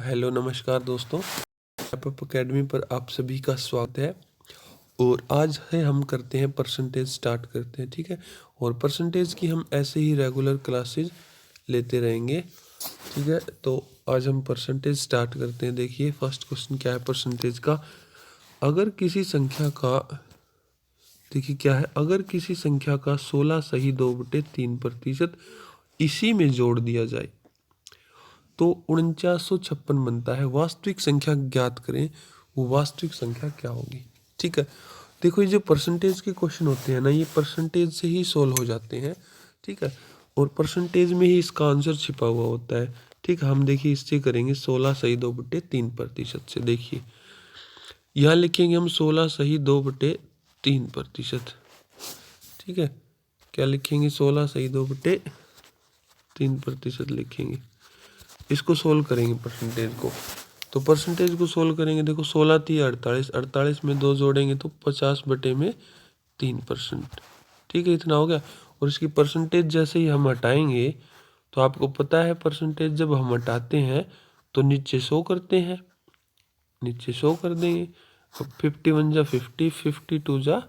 Hello नमस्कार दोस्तों, ऐपअप academy पर आप सभी का स्वागत है। और आज है हम करते हैं परसेंटेज स्टार्ट करते हैं, ठीक है। और परसेंटेज की हम ऐसे ही रेगुलर क्लासेज लेते रहेंगे, ठीक है। तो आज हम परसेंटेज स्टार्ट करते हैं। देखिए फर्स्ट क्वेश्चन क्या है परसेंटेज का। अगर किसी संख्या का देखिए क्या है, अगर किसी संख्या का 16 सही 2/3% इसी में जोड़ दिया जाए तो 4956 बनता है। वास्तविक संख्या ज्ञात करें, वो वास्तविक संख्या क्या होगी, ठीक है। देखो ये जो परसेंटेज के क्वेश्चन होते हैं ना, ये परसेंटेज से ही सोल्व हो जाते हैं, ठीक है। और परसेंटेज में ही इसका आंसर छिपा हुआ होता है, ठीक है। हम देखिए इससे करेंगे 16 सही 2/3% से। देखिए यहाँ लिखेंगे हम 16 सही 2/3%, ठीक है। क्या लिखेंगे, 16 सही 2/3% लिखेंगे। इसको सोल्व करेंगे परसेंटेज को। तो परसेंटेज को सोल्व करेंगे, देखो 16 थी 48, 48 में 2 जोड़ेंगे तो 50/3%, ठीक है। इतना हो गया। और इसकी परसेंटेज जैसे ही हम हटाएंगे तो आपको पता है परसेंटेज जब हम हटाते हैं तो नीचे 100 करते हैं, नीचे 100 कर देंगे। अब 51 जा 50, 52 जा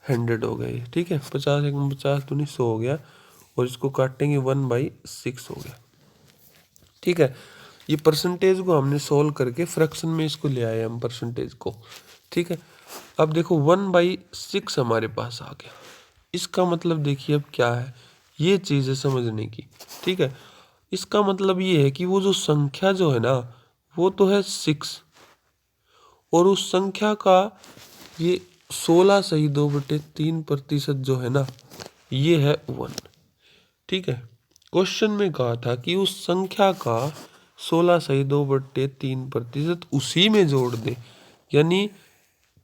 100 हो गए, ठीक है। 50 1 50 दूनी 100 हो गया। और इसको काटेंगे 1/6 हो गया, ठीक है। ये परसेंटेज को हमने सोल्व करके फ्रैक्शन में इसको ले आए हम परसेंटेज को, ठीक है। अब देखो 1/6 हमारे पास आ गया। इसका मतलब देखिए अब क्या है, ये चीज़ है समझने की, ठीक है। इसका मतलब ये है कि वो जो संख्या जो है ना वो तो है 6, और उस संख्या का ये 16 सही 2/3% जो है ना ये है 1, ठीक है। क्वेश्चन में कहा था कि उस संख्या का 16 सही 2/3% उसी में जोड़ दे, यानी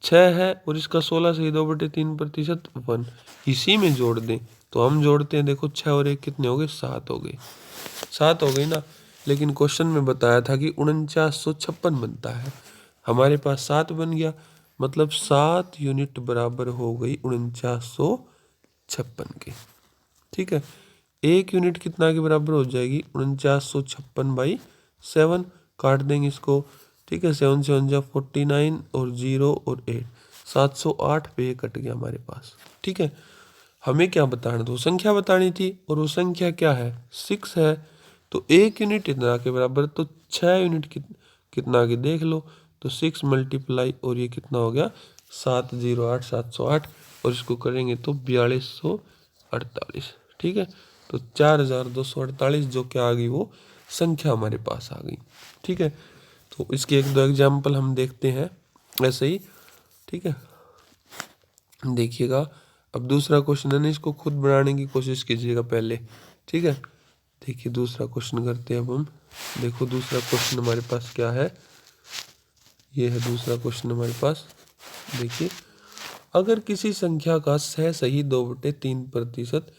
6 है और इसका 16 सही 2/3% 1, इसी में जोड़ दें। तो हम जोड़ते हैं, देखो 6 और 1 कितने हो गए, 7 हो गए, 7 हो गई ना। लेकिन क्वेश्चन में बताया था कि 4956 बनता है, हमारे पास 7 बन गया, मतलब 7 यूनिट बराबर हो गई 4956 के, ठीक है। 1 यूनिट कितना के बराबर हो जाएगी, 4956/7, काट देंगे इसको, ठीक है। 7 से 1 49 और 0 और 8, 708 पे ये कट गया हमारे पास, ठीक है। हमें क्या बताना था, संख्या बतानी थी, और वो संख्या क्या है, 6 है। तो 1 यूनिट इतना के बराबर, तो 6 यूनिट कितना के देख लो। तो 6 मल्टीप्लाई और ये कितना हो गया, 708, 708, और इसको करेंगे तो 4248, ठीक है। तो 4248 जो क्या आ गई, वो संख्या हमारे पास आ गई, ठीक है। तो इसके 1-2 एग्जाम्पल हम देखते हैं ऐसे ही, ठीक है। देखिएगा अब दूसरा क्वेश्चन है ना, इसको खुद बनाने की कोशिश कीजिएगा पहले, ठीक है। देखिए दूसरा क्वेश्चन करते हैं अब हम। देखो दूसरा क्वेश्चन हमारे पास क्या है, ये है दूसरा क्वेश्चन हमारे पास। देखिए अगर किसी संख्या का 6 सही 2/3%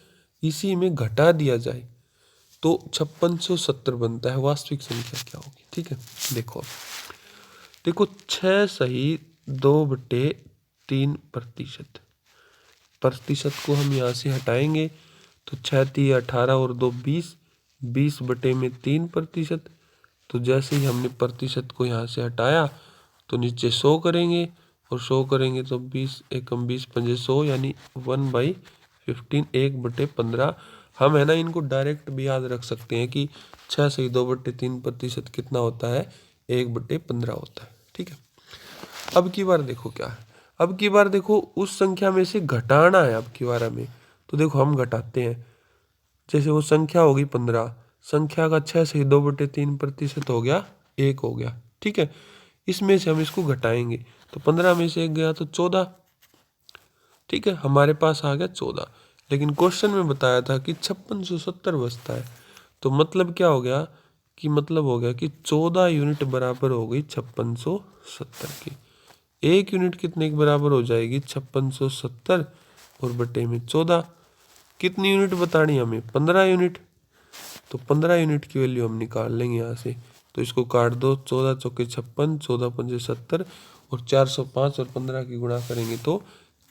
इसी में घटा दिया जाए तो 5670 बनता है। वास्तविक संख्या क्या होगी, ठीक है। देखो 6 सही 2/3%, प्रतिशत को हम यहाँ से हटाएंगे तो 6 3 18 और 2 20, 20/3%। तो जैसे ही हमने प्रतिशत को यहाँ से हटाया तो नीचे 100 करेंगे, और 100 करेंगे तो 20 एकम 20 पंजे 100, यानी 1/15, 1/15। हम है ना इनको डायरेक्ट भी याद रख सकते हैं कि 6 सही 2/3% कितना होता है, 1/15 होता है, ठीक है। अब की बार देखो क्या है, अब की बार देखो उस संख्या में से घटाना है। अब की बार हमें, तो देखो हम घटाते हैं। जैसे वो संख्या होगी 15, संख्या का 6 सही 2/3% हो गया, 1 हो गया, ठीक है। इसमें से हम इसको घटाएंगे तो 15 में से 1 गया तो 14, ठीक है। हमारे पास आ गया 14। लेकिन क्वेश्चन में बताया था कि 5670 बचता है। तो मतलब क्या हो गया, कि मतलब हो गया कि 14 यूनिट बराबर हो गई 5670 की। 1 यूनिट कितने के बराबर हो जाएगी, 5670 और बटे में 14। कितनी यूनिट बतानी हमें, 15 यूनिट। तो 15 यूनिट की वैल्यू हम निकाल लेंगे यहाँ से। तो इसको काट दो, 14 चौके 56, 14 पंजे 70, और 405 और 15 की गुणा करेंगे तो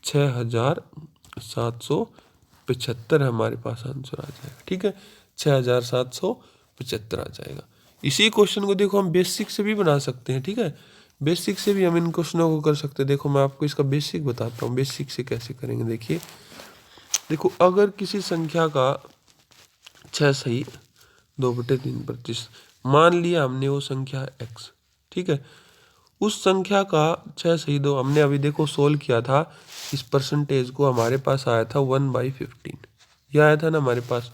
6775 हमारे पास आंसर आ जाएगा, ठीक है। 6775 आ जाएगा। इसी क्वेश्चन को देखो हम बेसिक से भी बना सकते हैं, ठीक है, बेसिक से भी हम इन क्वेश्चनों को कर सकते हैं। देखो मैं आपको इसका बेसिक बताता हूँ, बेसिक से कैसे करेंगे। देखिए देखो, अगर किसी संख्या का 6 सही 2/3 मान लिया हमने, वो संख्या x, ठीक है, उस संख्या का 6 सही 2 हमने अभी देखो सोल्व किया था, इस परसेंटेज को हमारे पास आया था 1/15, यह आया था ना हमारे पास।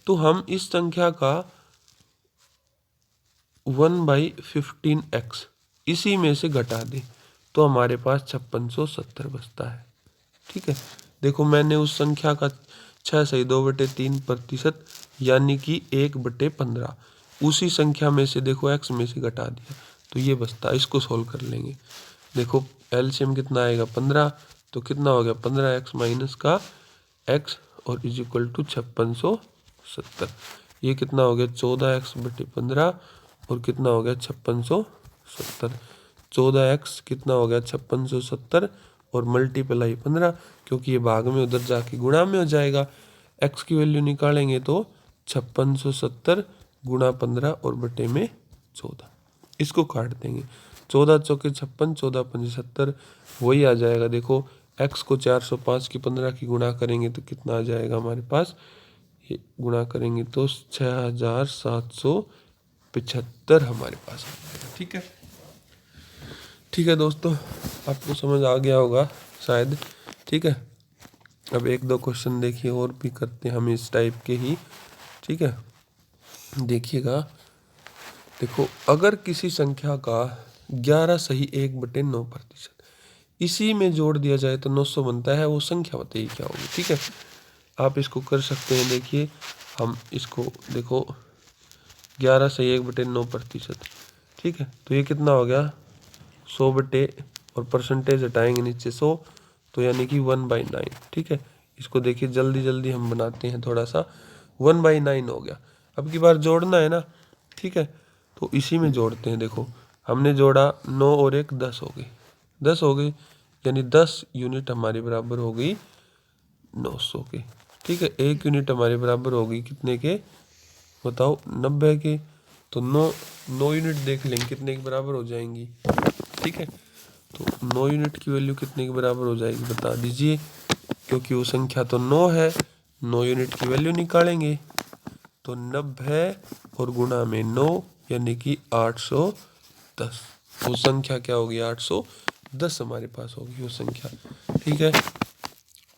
तो हम इस संख्या का 1/15x इसी में से घटा दें तो हमारे पास 5670 बचता है, ठीक है। देखो मैंने उस संख्या का 6 सही 2/3% यानी कि 1/15 उसी संख्या में से देखो x में से घटा दिया तो ये बचता है। इसको सोल्व कर लेंगे। देखो एलसीएम कितना आएगा 15, तो कितना हो गया 15x माइनस का x और इज इक्वल टू 5670। ये कितना हो गया 14x/15 और कितना हो गया 5670। 14x कितना हो गया 5670 और मल्टीप्लाई 15, क्योंकि ये भाग में उधर जाके गुणा में हो जाएगा। x की वैल्यू निकालेंगे तो 5670 गुणा 15 और बटे में 14, इसको काट देंगे। 14 चौके 56, 14 पंजे 70, वही आ जाएगा। देखो x को 405 की 15 की गुणा करेंगे तो कितना आ जाएगा हमारे पास, ये गुणा करेंगे तो 6775 हमारे पास आ जाएगा, ठीक है। ठीक है दोस्तों, आपको समझ आ गया होगा शायद, ठीक है। अब एक दो क्वेश्चन देखिए और भी करते हैं हम इस टाइप के ही, ठीक है। देखिएगा, देखो अगर किसी संख्या का 11 सही 1/9% इसी में जोड़ दिया जाए तो 900 बनता है, वो संख्या बताइए क्या होगी, ठीक है। आप इसको कर सकते हैं। देखिए हम इसको देखो 11 सही 1/9%, ठीक है, तो ये कितना हो गया 100 बटे और परसेंटेज हटाएंगे नीचे 100, तो यानी कि 1/9, ठीक है। इसको देखिए जल्दी जल्दी हम बनाते हैं थोड़ा सा, 1/9 हो गया। अब की बार जोड़ना है ना, ठीक है, तो इसी में जोड़ते हैं। देखो हमने जोड़ा 9 और 1 10 हो गई, 10 हो गई, यानी 10 यूनिट हमारी बराबर हो गई 900 के, ठीक है। 1 यूनिट हमारे बराबर होगी कितने के बताओ 90 के, तो 9 यूनिट देख लेंगे कितने के बराबर हो जाएंगी, ठीक है। तो 9 यूनिट की वैल्यू कितने के बराबर हो जाएगी बता दीजिए, क्योंकि वो संख्या तो 9 है, 9 यूनिट की वैल्यू निकालेंगे तो 90 और गुणा में 9 यानी कि 810, वो संख्या क्या होगी 810 हमारे पास होगी वो संख्या, ठीक है।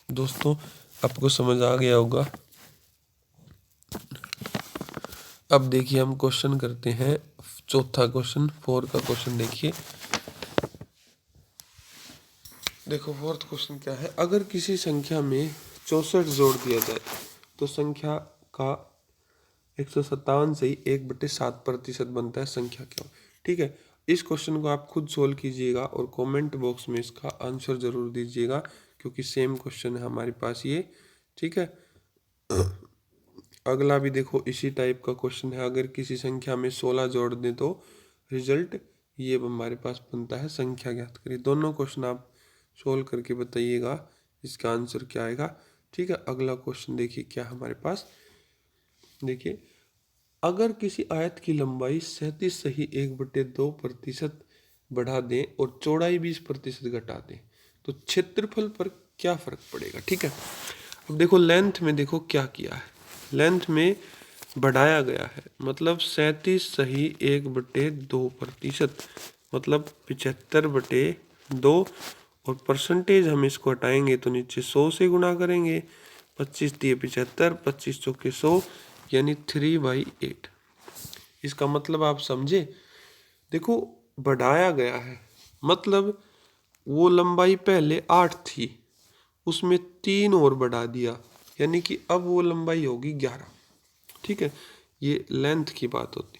दोस्तों आपको समझ आ गया होगा। अब देखिए हम क्वेश्चन करते हैं, चौथा क्वेश्चन 4 का क्वेश्चन देखिए। देखो फोर्थ क्वेश्चन क्या है, अगर किसी संख्या में 64 जोड़ दिया जाए तो संख्या का 157 से ही 1/7% बनता है, संख्या क्या हो, ठीक है। इस क्वेश्चन को आप खुद सोल्व कीजिएगा और कमेंट बॉक्स में इसका आंसर जरूर दीजिएगा, क्योंकि सेम क्वेश्चन है हमारे पास ये, ठीक है। अगला भी देखो इसी टाइप का क्वेश्चन है, अगर किसी संख्या में 16 जोड़ दें तो रिजल्ट ये हमारे पास बनता है, संख्या ज्ञात करिए। दोनों क्वेश्चन आप सोल्व करके बताइएगा इसका आंसर क्या आएगा, ठीक है। अगला क्वेश्चन देखिए क्या हमारे पास, देखिए अगर किसी आयत की लंबाई 37 सही 1/2% बढ़ा दें और चौड़ाई 20% घटा दें तो क्षेत्रफल पर क्या फर्क पड़ेगा, ठीक है। अब देखो लेंथ में देखो क्या किया है, लेंथ में बढ़ाया गया है, मतलब 37 सही 1/2% मतलब 75/2, और परसेंटेज हम इसको हटाएंगे तो नीचे 100 से गुणा करेंगे, 25 दिए 75, 25 चौके 100 यानी 3/8। इसका मतलब आप समझे, देखो बढ़ाया गया है, मतलब वो लंबाई पहले 8 थी, उसमें 3 और बढ़ा दिया, यानी कि अब वो लंबाई होगी 11, ठीक है। ये लेंथ की बात होती।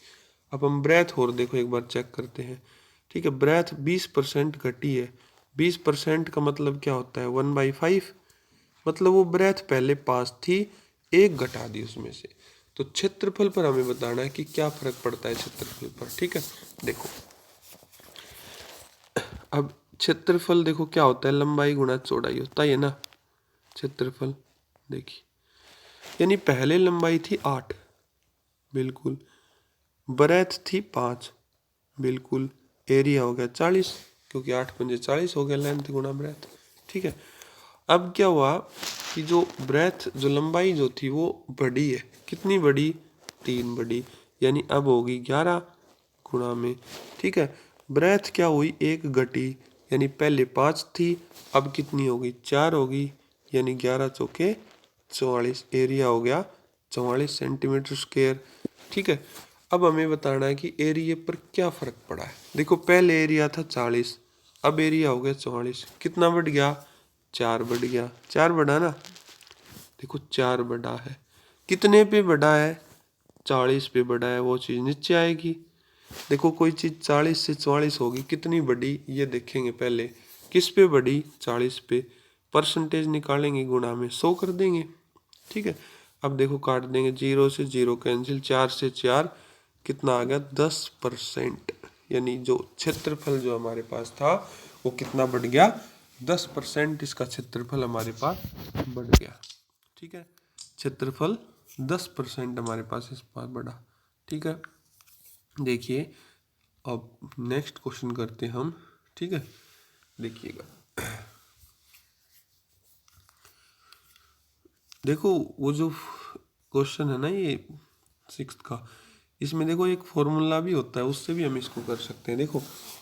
अब हम ब्रेथ और देखो एक बार चेक करते हैं, ठीक है। ब्रेथ 20% घटी है, 20% का मतलब क्या होता है 1/5, मतलब वो ब्रेथ पहले पास थी, एक घटा दी उसमें से। तो क्षेत्रफल पर हमें बताना है कि क्या फर्क पड़ता है क्षेत्रफल पर, ठीक है। देखो अब क्षेत्रफल देखो क्या होता है, लंबाई गुणा चौड़ाई होता है ना क्षेत्रफल, देखिए यानी पहले लंबाई थी 8 बिल्कुल, ब्रेथ थी 5, बिल्कुल। एरिया हो गया 40, क्योंकि 8 पंजे 40 हो गया, लेंथ गुना ब्रेथ। ठीक है, अब क्या हुआ कि जो ब्रेथ, जो लंबाई जो थी वो बढ़ी है। कितनी बढ़ी? 3 बढ़ी, यानी अब होगी 11 गुणा में। ठीक है, ब्रेथ क्या हुई? 1 घटी, यानी पहले 5 थी, अब कितनी होगी? 4 होगी, यानी 11 चौके 44। एरिया हो गया 44 सेंटीमीटर स्क्वायर। ठीक है, अब हमें बताना है कि एरिया पर क्या फर्क पड़ा है। देखो, पहले एरिया था 40, अब एरिया हो गया 44। कितना बढ़ गया? 4 बढ़ गया। 4 बढ़ा ना, देखो 4 बढ़ा है। कितने पे बढ़ा है? 40 पे बढ़ा है, वो चीज़ नीचे आएगी। देखो, कोई चीज़ 40 से 44 होगी, कितनी बढ़ी ये देखेंगे पहले। किस पे बढ़ी? 40 पे। परसेंटेज निकालेंगे, गुणा में 100 कर देंगे। ठीक है, अब देखो काट देंगे, 0 से 0 कैंसिल, 4 से 4, कितना आ गया? 10%। यानी जो क्षेत्रफल जो हमारे पास था वो कितना बढ़ गया? 10%। इसका क्षेत्रफल हमारे पास बढ़ गया। ठीक है, क्षेत्रफल 10% हमारे पास इस पास बढ़ा। ठीक है, देखिए अब नेक्स्ट क्वेश्चन करते हैं हम। ठीक है, देखिएगा, देखो वो जो क्वेश्चन है ना ये 6th का, इसमें देखो एक फॉर्मूला भी होता है, उससे भी हम इसको कर सकते हैं। देखो,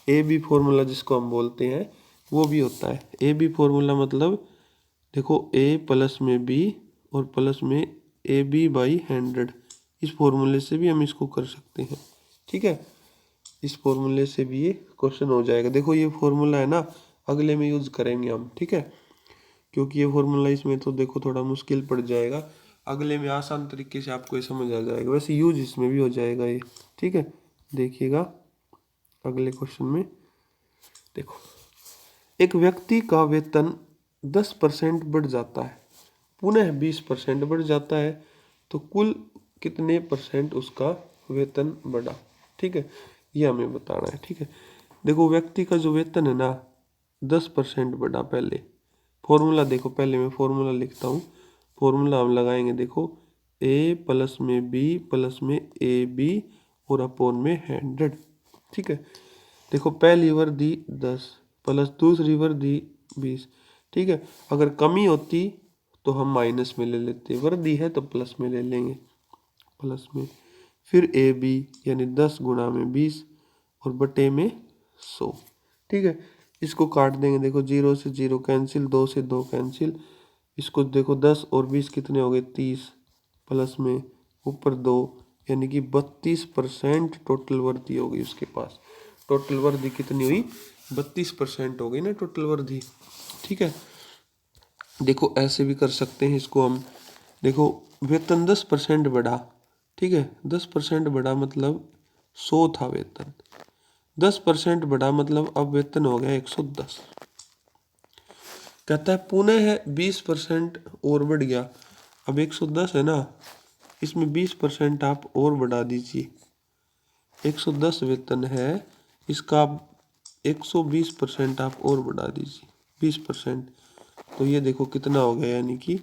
ए बी फॉर्मूला जिसको हम बोलते हैं वो भी होता है। ए बी फॉर्मूला मतलब देखो, ए प्लस में बी और प्लस में ए बी बाई 100, इस फॉर्मूले से भी हम इसको कर सकते हैं। ठीक है, इस फॉर्मूले से भी ये क्वेश्चन हो जाएगा। देखो, ये फॉर्मूला है ना, अगले में यूज करेंगे हम। ठीक है, क्योंकि ये फॉर्मूला इसमें तो देखो थोड़ा मुश्किल पड़ जाएगा, अगले में आसान तरीके से आपको ये समझ आ जाएगा। वैसे यूज इसमें भी हो जाएगा ये। ठीक है, देखिएगा अगले क्वेश्चन में। देखो, एक व्यक्ति का वेतन 10% बढ़ जाता है, पुनः 20% बढ़ जाता है, तो कुल कितने परसेंट उसका वेतन बढ़ा? ठीक है, ये हमें बताना है। ठीक है, देखो व्यक्ति का जो वेतन है ना 10% बढ़ा। पहले फॉर्मूला देखो, पहले मैं फॉर्मूला लिखता हूँ। फॉर्मूला हम लगाएंगे, देखो ए प्लस में बी प्लस में ए बी और अपोन में 100। ठीक है, देखो पहली वर्दी 10 प्लस दूसरी वर्दी 20। ठीक है, अगर कमी होती तो हम माइनस में ले लेते, वर्दी है तो प्लस में ले लेंगे, प्लस में। फिर ए बी यानी 10 गुणा में 20 और बटे में 100। ठीक है, इसको काट देंगे, देखो 0 से 0 कैंसिल, 2 से 2 कैंसिल। इसको देखो 10 और 20 कितने हो गए? 30, प्लस में ऊपर 2, यानी कि 32% टोटल वर्दी हो गई उसके पास। टोटल वर्दी कितनी हुई? 32% हो गई ना टोटल वर्दी। ठीक है, देखो ऐसे भी कर सकते हैं इसको हम। देखो वेतन 10% बढ़ा। ठीक है, 10% बढ़ा मतलब 100 था वेतन, 10% बढ़ा मतलब अब वेतन हो गया 110। कहता है पुनः है 20% और बढ़ गया। अब 110 है ना, इसमें 20% आप और बढ़ा दीजिए। 110 वेतन है, इसका 120% आप और बढ़ा दीजिए, 20%। तो ये देखो कितना हो गया, यानी कि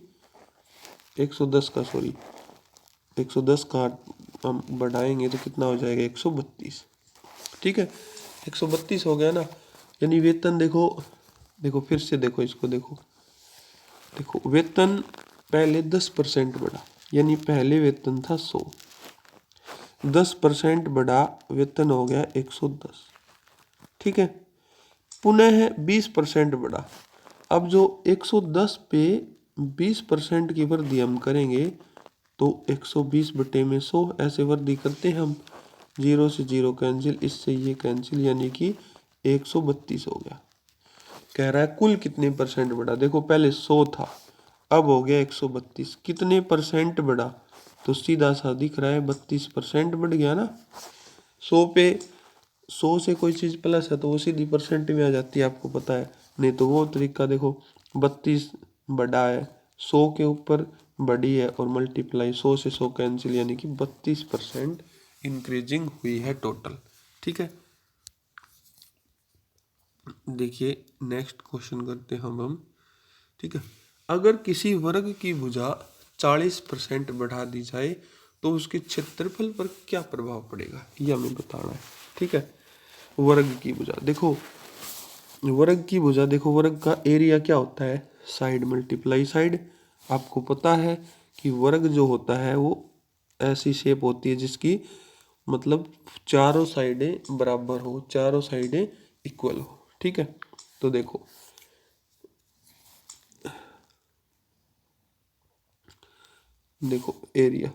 110 का, सॉरी 110 का हम बढ़ाएंगे तो कितना हो जाएगा? 132। ठीक है, 132 हो गया ना, यानी वेतन देखो, देखो फिर से देखो इसको, देखो देखो वेतन पहले 10% बढ़ा, यानी पहले वेतन था 100, 10% बढ़ा, वेतन हो गया 110। ठीक है, पुनः 20% बढ़ा। अब जो 110 पे 20% की वृद्धि हम करेंगे तो 120 बटे में 100, ऐसे वृद्धि करते हैं हम। 0 से 0 कैंसिल, इससे ये कैंसिल, यानी कि 132 हो गया। कह रहा है कुल कितने परसेंट बढ़ा? देखो पहले 100 था, अब हो गया 132। कितने परसेंट बढ़ा? तो सीधा सा दिख रहा है 32% बढ़ गया ना। 100 पे 100 से कोई चीज़ प्लस है तो वो सीधी परसेंट में आ जाती है, आपको पता है। नहीं तो वो तरीका देखो, 32 बढ़ा है, 100 के ऊपर बढ़ी है और मल्टीप्लाई 100 से 100 कैंसिल, यानी कि 32% इंक्रीजिंग हुई है टोटल। ठीक है, देखिए नेक्स्ट क्वेश्चन करते हैं हम। ठीक है, अगर किसी वर्ग की भुजा 40% बढ़ा दी जाए तो उसके क्षेत्रफल पर क्या प्रभाव पड़ेगा ये हमें बताना है। ठीक है, वर्ग की भुजा देखो, वर्ग की भुजा देखो, वर्ग का एरिया क्या होता है, साइड मल्टीप्लाई साइड। आपको पता है कि वर्ग जो होता है वो ऐसी शेप होती है जिसकी मतलब चारों साइडें बराबर हो, चारों साइडें इक्वल हो। ठीक है, तो देखो देखो एरिया,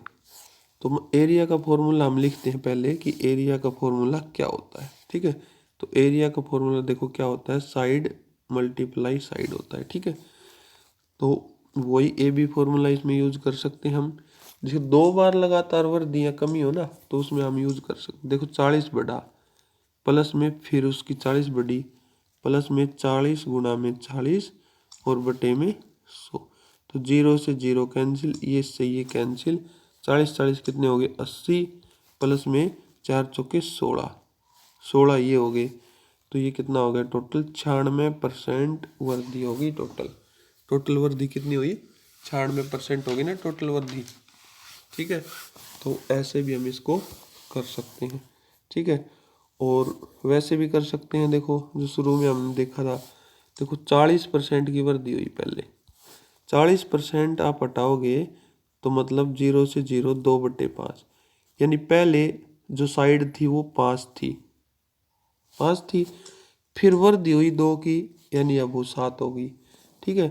तो एरिया का फॉर्मूला हम लिखते हैं पहले कि एरिया का फॉर्मूला क्या होता है। ठीक है, तो एरिया का फॉर्मूला देखो क्या होता है, साइड मल्टीप्लाई साइड होता है। ठीक है, तो वही ए बी फॉर्मूला इसमें यूज कर सकते हैं हम। जैसे 2 बार लगातार वर्दियाँ कमी हो ना तो उसमें हम यूज कर सकते, देखो 40 बढ़ा प्लस में फिर उसकी 40 बढ़ी प्लस में 40 गुणा में 40 और बटे में 100, तो 0 से 0 कैंसिल, ये से ये कैंसिल, 40 40 कितने हो गए 80 प्लस में 4 चौके 16, 16 ये हो गए, तो ये कितना हो गया टोटल 96% वर्दी होगी टोटल। टोटल वर्दी कितनी हुई 96% होगी ना टोटल वर्दी। ठीक है, तो ऐसे भी हम इसको कर सकते हैं। ठीक है, और वैसे भी कर सकते हैं, देखो जो शुरू में हमने देखा था, देखो 40% की वृद्धि हुई पहले, 40% आप हटाओगे तो मतलब 0 से 0 2/5, यानी पहले जो साइड थी वो 5 थी, 5 थी, फिर वृद्धि हुई 2 की, यानी अब वो 7 होगी। ठीक है,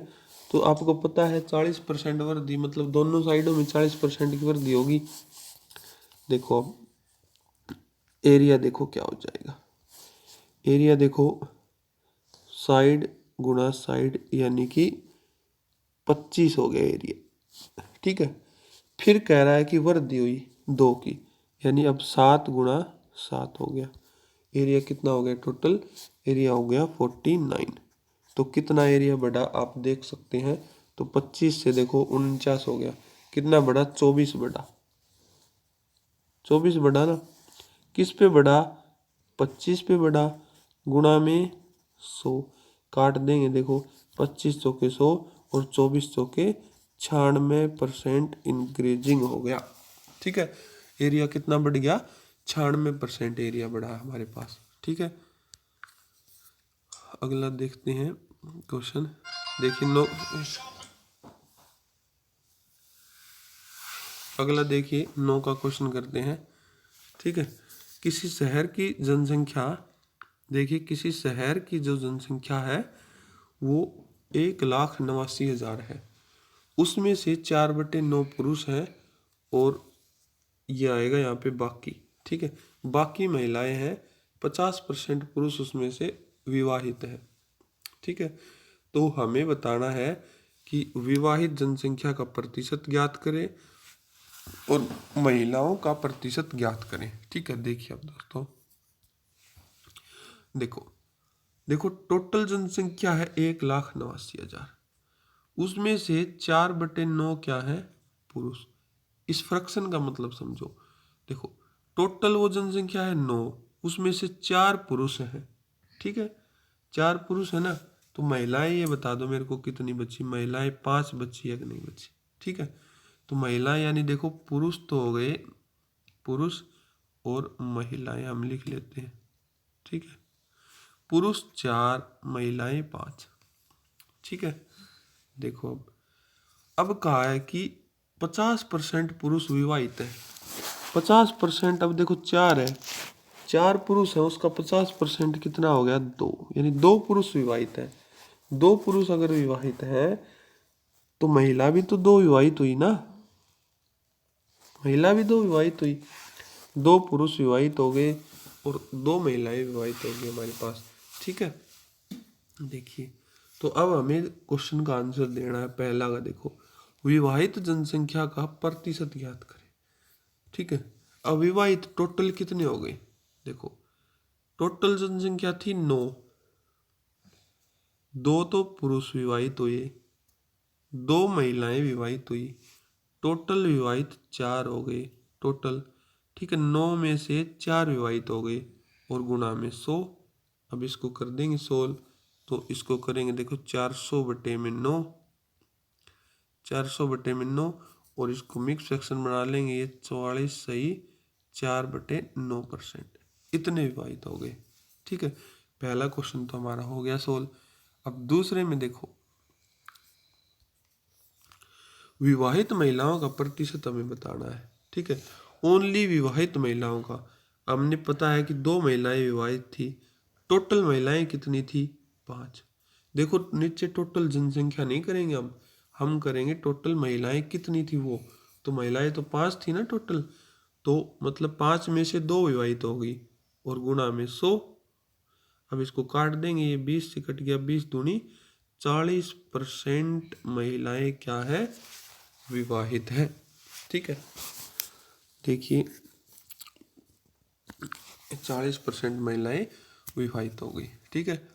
तो आपको पता है 40% वृद्धि मतलब दोनों साइडों में 40% की वृद्धि होगी। देखो अब एरिया देखो क्या हो जाएगा, एरिया देखो साइड गुणा साइड यानी कि 25 हो गया एरिया। ठीक है, फिर कह रहा है कि वृद्धि हुई 2 की, यानी अब 7 गुणा 7 हो गया, एरिया कितना हो गया टोटल, एरिया हो गया 49। तो कितना एरिया बढ़ा आप देख सकते हैं, तो 25 से देखो 49 हो गया, कितना बढ़ा 24 बढ़ा, 24 बढ़ा ना, किस पे बढ़ा 25 पे बढ़ा, गुणा में 100, काट देंगे देखो 25 चौके 100 और 24 चौके 96% इंक्रीजिंग हो गया। ठीक है, एरिया कितना बढ़ गया 96% एरिया बढ़ा हमारे पास। ठीक है, अगला देखते हैं क्वेश्चन, देखिए अगला देखिए 9 का क्वेश्चन करते हैं। ठीक है, किसी शहर की जनसंख्या, देखिए किसी शहर की जो जनसंख्या है वो 1,89,000 है, उसमें से 4/9 पुरुष हैं और ये आएगा यहाँ पे बाकी। ठीक है, बाकी महिलाएं हैं, 50% पुरुष उसमें से विवाहित है। ठीक है, तो हमें बताना है कि विवाहित जनसंख्या का प्रतिशत ज्ञात करें और महिलाओं का प्रतिशत ज्ञात करें। ठीक है, देखिए अब दोस्तों देखो देखो टोटल जनसंख्या है 1,89,000, उसमें से 4/9 क्या है पुरुष। इस फ्रैक्शन का मतलब समझो, देखो टोटल वो जनसंख्या है 9, उसमें से 4 पुरुष हैं। ठीक है, 4 पुरुष है ना, तो महिलाएं ये बता दो मेरे को कितनी बची, महिलाएं 5 बची या कि नहीं बची। ठीक है, तो महिलाएं यानी देखो पुरुष तो हो गए, पुरुष और महिलाएं हम लिख लेते हैं। ठीक है, पुरुष 4 महिलाएं 5। ठीक है, देखो अब कहा है कि 50% पुरुष विवाहित है, 50%, अब देखो 4 है, 4 पुरुष है, उसका 50% कितना हो गया 2, यानी 2 पुरुष विवाहित है। 2 पुरुष अगर विवाहित है तो महिला भी तो 2 विवाहित हुई ना, महिला भी 2 विवाहित हुई, 2 पुरुष विवाहित हो गए और 2 महिलाएं विवाहित हो गई हमारे पास। ठीक है, देखिए तो अब हमें क्वेश्चन का आंसर देना है। पहला का देखो, विवाहित जनसंख्या का प्रतिशत ज्ञात करें। ठीक है, अविवाहित टोटल कितने हो गए, देखो टोटल जनसंख्या थी 9, 2 तो पुरुष विवाहित हुए, 2 महिलाएं विवाहित हुई, टोटल विवाहित 4 हो गए टोटल। ठीक है, 9 में से 4 विवाहित हो गए और गुणा में 100, अब इसको कर देंगे 16, तो इसको करेंगे देखो 400/9, 400/9 और इसको मिक्स फ्रैक्शन बना लेंगे, ये 44 सही 4/9%, इतने विभाजित हो गए। ठीक है, पहला क्वेश्चन तो हमारा हो गया सोल्व। अब दूसरे में देखो, विवाहित महिलाओं का प्रतिशत हमें बताना है। ठीक है, ओनली विवाहित महिलाओं का। हमने पता है कि 2 महिलाएं विवाहित थी, टोटल महिलाएं कितनी थी 5। देखो नीचे टोटल जनसंख्या नहीं करेंगे हम करेंगे टोटल महिलाएं कितनी थी वो। तो महिलाएं तो 5 थी ना टोटल, तो मतलब 5 में से 2 विवाहित हो गई और गुणा में 100। अब इसको काट देंगे, ये 20 से कट गया, 20 दूनी 40% महिलाएं क्या है, विवाहित है। ठीक है, देखिए 40% महिलाएं विवाहित हो गई। ठीक है,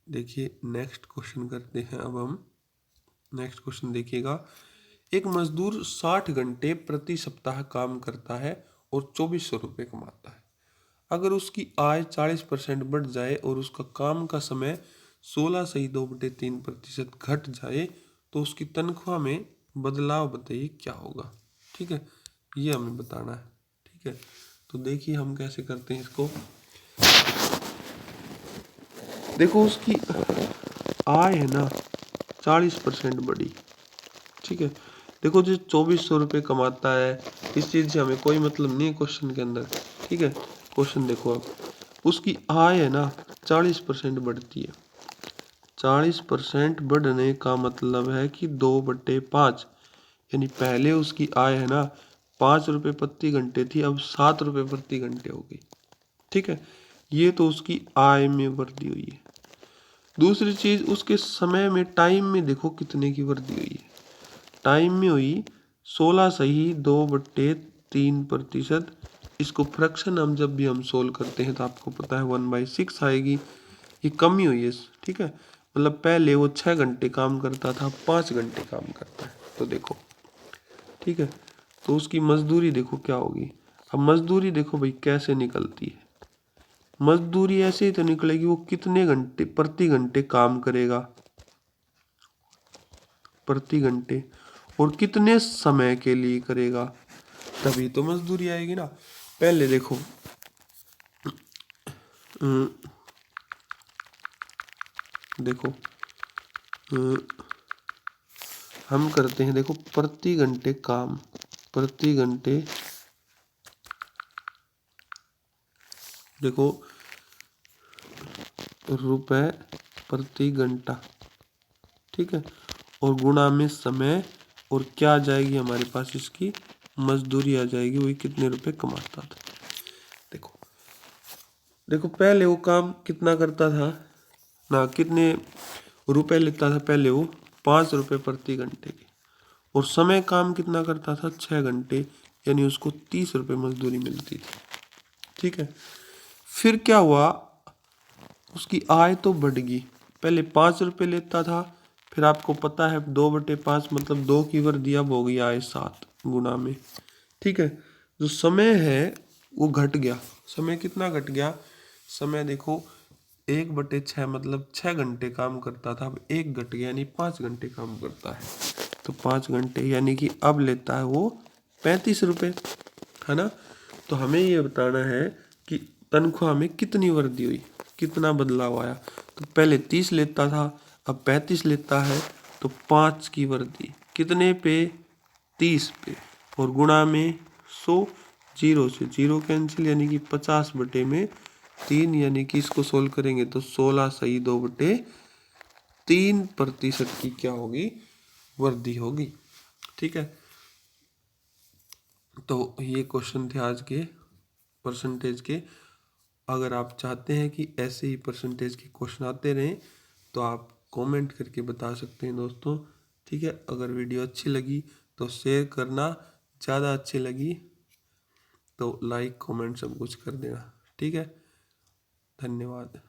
देखिए नेक्स्ट क्वेश्चन करते हैं। अब हम नेक्स्ट क्वेश्चन देखिएगा, एक मजदूर 60 घंटे प्रति सप्ताह काम करता है और 2400 रुपये कमाता है। अगर उसकी आय 40% बढ़ जाए और उसका काम का समय 16.2/3% घट जाए तो उसकी तनख्वाह में बदलाव बताइए क्या होगा। ठीक है, ये हमें बताना है। ठीक है, तो देखिए हम कैसे करते हैं इसको। देखो उसकी आय है ना 40% बढ़ी। ठीक है, देखो जो 2400 रुपये कमाता है, इस चीज़ से हमें कोई मतलब नहीं है क्वेश्चन के अंदर। ठीक है, क्वेश्चन देखो अब, उसकी आय है ना 40% बढ़ती है। 40% बढ़ने का मतलब है कि 2/5, यानी पहले उसकी आय है ना 5 रुपये प्रति घंटे थी, अब 7 रुपये प्रति घंटे हो गई। ठीक है, ये तो उसकी आय में वृद्धि हुई है। दूसरी चीज, उसके समय में टाइम में देखो कितने की वृद्धि हुई है। टाइम में हुई 16.2/3%। इसको फ्रैक्शन हम जब भी हम सोल्व करते हैं तो आपको पता है 1/6 आएगी, ये कमी हुई है। ठीक है, मतलब पहले वो 6 घंटे काम करता था, 5 घंटे काम करता है। तो देखो, ठीक है, तो उसकी मजदूरी देखो क्या होगी। अब मजदूरी देखो भाई कैसे निकलती है। मजदूरी ऐसे ही तो निकलेगी, वो कितने घंटे प्रति घंटे काम करेगा प्रति घंटे, और कितने समय के लिए करेगा, तभी तो मजदूरी आएगी ना। पहले देखो देखो हम करते हैं, देखो प्रति घंटे काम, प्रति घंटे देखो रुपए प्रति घंटा। ठीक है, और गुणा में समय, और क्या आ जाएगी हमारे पास, इसकी मजदूरी आ जाएगी, वही कितने रुपए कमाता था। देखो देखो पहले वो काम कितना करता था ना, कितने रुपए लेता था पहले वो 5 रुपये प्रति घंटे के, और समय काम कितना करता था 6 घंटे, यानी उसको 30 रुपये मजदूरी मिलती थी। ठीक है, फिर क्या हुआ, उसकी आय तो बढ़ गई, पहले 5 रुपये लेता था, फिर आपको पता है 2/5 मतलब 2 की वृद्धि, अब हो गई आय 7 गुना में। ठीक है, जो समय है वो घट गया। समय कितना घट गया, समय देखो 1/6 मतलब 6 घंटे काम करता था, अब 1 घट गया, यानी 5 घंटे काम करता है। तो 5 घंटे यानी कि अब लेता है वो 35 रुपये, है ना। तो हमें ये बताना है कि तनख्वाह में कितनी वृद्धि हुई, कितना बदलाव आया। तो पहले 30 लेता था, अब 35 लेता है, तो 5 की वृद्धि, कितने पे 30 पे, और गुणा में 100, 0 से 0 कैंसिल, यानी कि 50/3, यानी कि इसको सोल्व करेंगे तो 16.2/3% की क्या होगी, वृद्धि होगी। ठीक है, तो ये क्वेश्चन थे आज के परसेंटेज के। अगर आप चाहते हैं कि ऐसे ही परसेंटेज के क्वेश्चन आते रहें तो आप कमेंट करके बता सकते हैं दोस्तों। ठीक है, अगर वीडियो अच्छी लगी तो शेयर करना, ज़्यादा अच्छी लगी तो लाइक कमेंट सब कुछ कर देना। ठीक है, धन्यवाद।